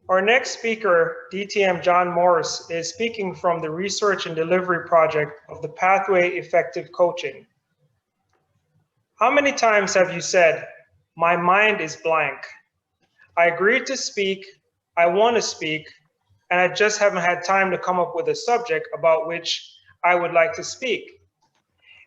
Our next speaker, DTM John Morris, is speaking from the research and delivery project of the Pathway Effective Coaching. How many times have you said, "My mind is blank. I agreed to speak, I want to speak, and I just haven't had time to come up with a subject about which I would like to speak"?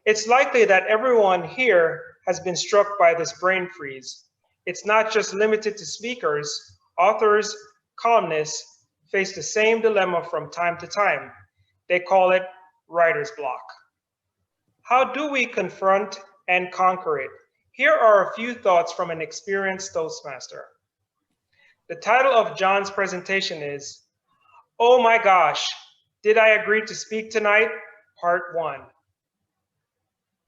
It's likely that everyone here has been struck by this brain freeze. It's not just limited to speakers. Authors, columnists face the same dilemma from time to time. They call it writer's block. How do we confront and conquer it? Here are a few thoughts from an experienced Toastmaster. The title of John's presentation is, "Oh my gosh, did I agree to speak tonight? Part 1.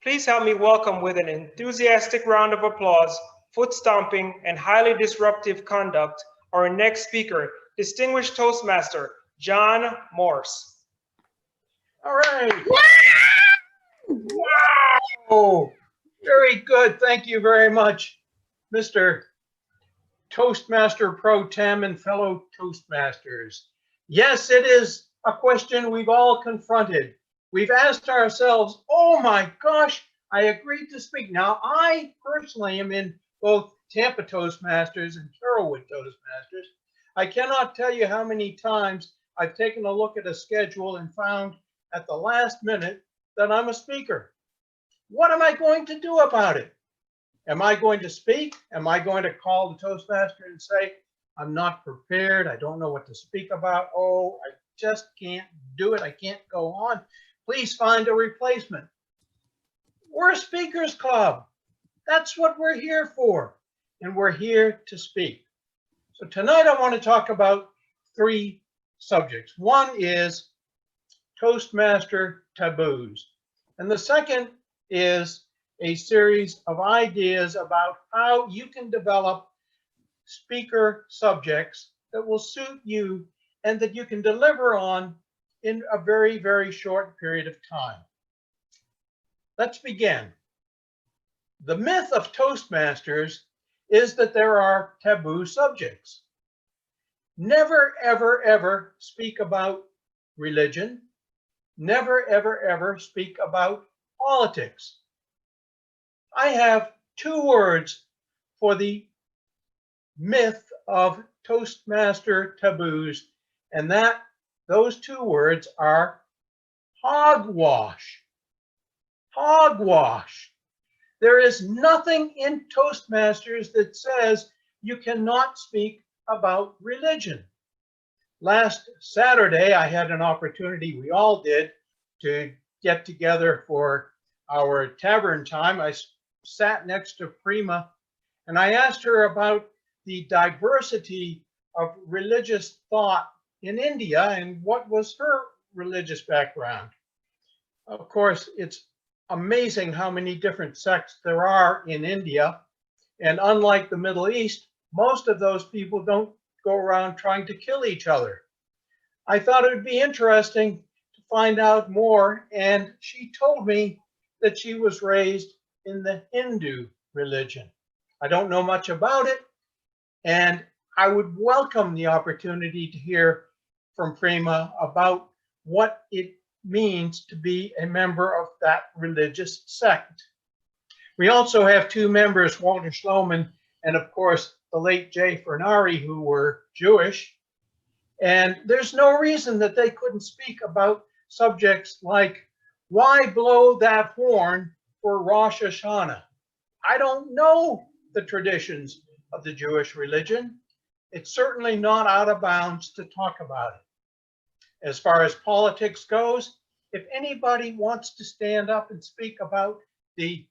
Please help me welcome with an enthusiastic round of applause, foot stomping, and highly disruptive conduct our next speaker, distinguished Toastmaster, John Morse. All right. Wow. Very good. Thank you very much, Mr. Toastmaster Pro Tem and fellow Toastmasters. Yes, it is a question we've all confronted. We've asked ourselves, oh my gosh, I agreed to speak. Now, I personally am in both Tampa Toastmasters and Carrollwood Toastmasters. I cannot tell you how many times I've taken a look at a schedule and found at the last minute that I'm a speaker. What am I going to do about it? Am I going to speak? Am I going to call the Toastmaster and say, I'm not prepared, I don't know what to speak about, oh, I just can't do it, I can't go on. Please find a replacement. We're a speakers club. That's what we're here for. And we're here to speak. So tonight I want to talk about 3 subjects. One is Toastmaster taboos. And the second is a series of ideas about how you can develop speaker subjects that will suit you and that you can deliver on in a very, very short period of time. Let's begin. The myth of Toastmasters is that there are taboo subjects. Never, ever, ever speak about religion. Never, ever, ever speak about politics. I have 2 words for the myth of Toastmaster taboos, and those 2 words are hogwash. Hogwash. There is nothing in Toastmasters that says you cannot speak about religion. Last Saturday, I had an opportunity, we all did, to get together for our tavern time. I sat next to Prima and I asked her about the diversity of religious thought in India and what was her religious background. Of course, it's amazing how many different sects there are in India. And unlike the Middle East, most of those people don't go around trying to kill each other. I thought it would be interesting to find out more, and she told me that she was raised in the Hindu religion. I don't know much about it, and I would welcome the opportunity to hear from Prima about what it means to be a member of that religious sect. We also have 2 members, Walter Schloman and of course the late Jay Fernari, who were Jewish. And there's no reason that they couldn't speak about subjects like, why blow that horn for Rosh Hashanah? I don't know the traditions of the Jewish religion. It's certainly not out of bounds to talk about it. As far as politics goes, if anybody wants to stand up and speak about the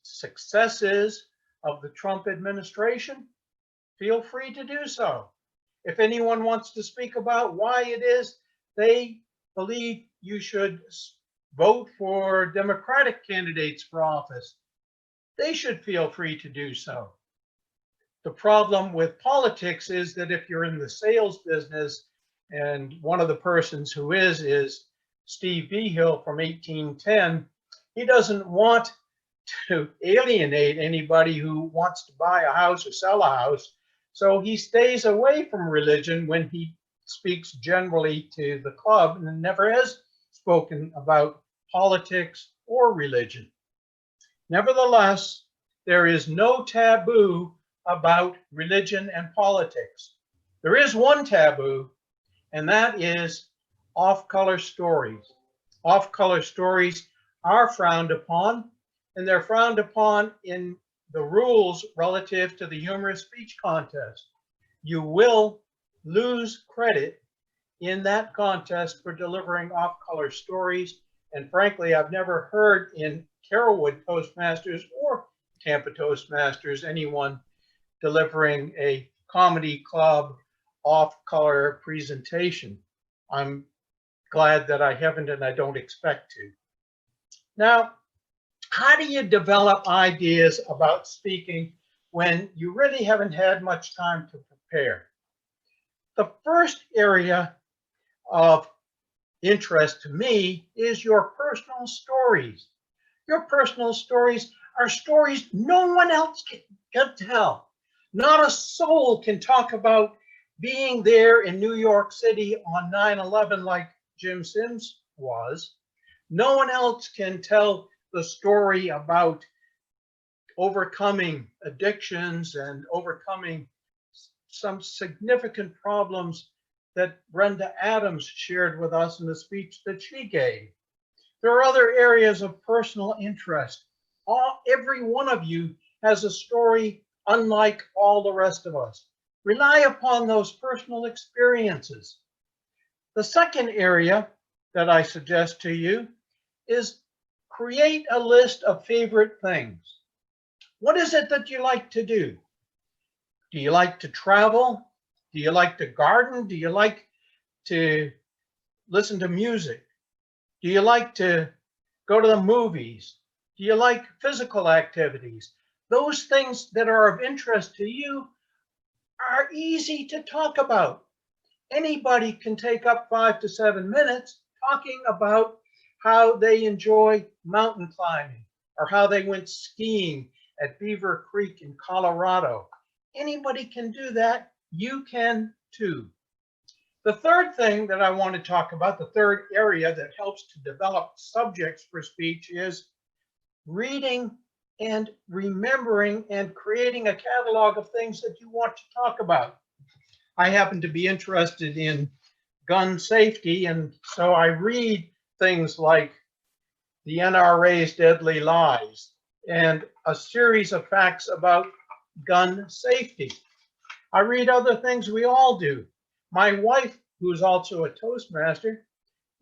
successes of the Trump administration, feel free to do so. If anyone wants to speak about why it is they believe you should vote for Democratic candidates for office, they should feel free to do so. The problem with politics is that if you're in the sales business, and one of the persons who is Steve Vigil from 1810, he doesn't want to alienate anybody who wants to buy a house or sell a house. So he stays away from religion when he speaks generally to the club and never has spoken about politics or religion. Nevertheless, there is no taboo about religion and politics. There is one taboo, and that is off-color stories. Off-color stories are frowned upon, and they're frowned upon in the rules relative to the humorous speech contest. You will lose credit in that contest for delivering off-color stories. And frankly, I've never heard in Carrollwood Toastmasters or Tampa Toastmasters anyone delivering a comedy club off-color presentation. I'm glad that I haven't, and I don't expect to. Now, how do you develop ideas about speaking when you really haven't had much time to prepare? The first area of interest to me is your personal stories. Your personal stories are stories no one else can tell. Not a soul can talk about being there in New York City on 9/11 like Jim Sims was. No one else can tell the story about overcoming addictions and overcoming some significant problems that Brenda Adams shared with us in the speech that she gave. There are other areas of personal interest. Every one of you has a story unlike all the rest of us. Rely upon those personal experiences. The second area that I suggest to you is create a list of favorite things. What is it that you like to do? Do you like to travel? Do you like to garden? Do you like to listen to music? Do you like to go to the movies? Do you like physical activities? Those things that are of interest to you are easy to talk about. Anybody can take up 5 to 7 minutes talking about how they enjoy mountain climbing or how they went skiing at Beaver Creek in Colorado. Anybody can do that. You can too. The third thing that I want to talk about, the third area that helps to develop subjects for speech, is reading and remembering and creating a catalog of things that you want to talk about. I happen to be interested in gun safety, and so I read things like the NRA's Deadly Lies and a series of facts about gun safety. I read other things we all do. My wife, who is also a Toastmaster,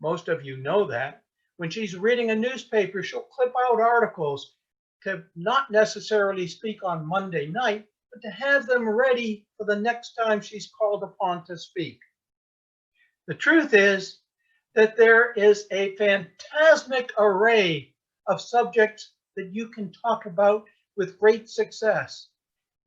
most of you know that, when she's reading a newspaper, she'll clip out articles to not necessarily speak on Monday night, but to have them ready for the next time she's called upon to speak. The truth is that there is a phantasmic array of subjects that you can talk about with great success.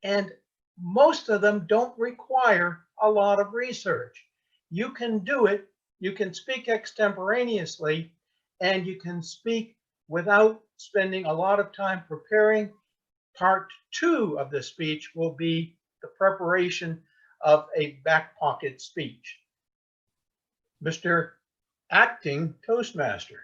And most of them don't require a lot of research. You can do it, you can speak extemporaneously, and you can speak without spending a lot of time preparing. Part 2 of the speech will be the preparation of a back pocket speech. Mr. Acting Toastmaster.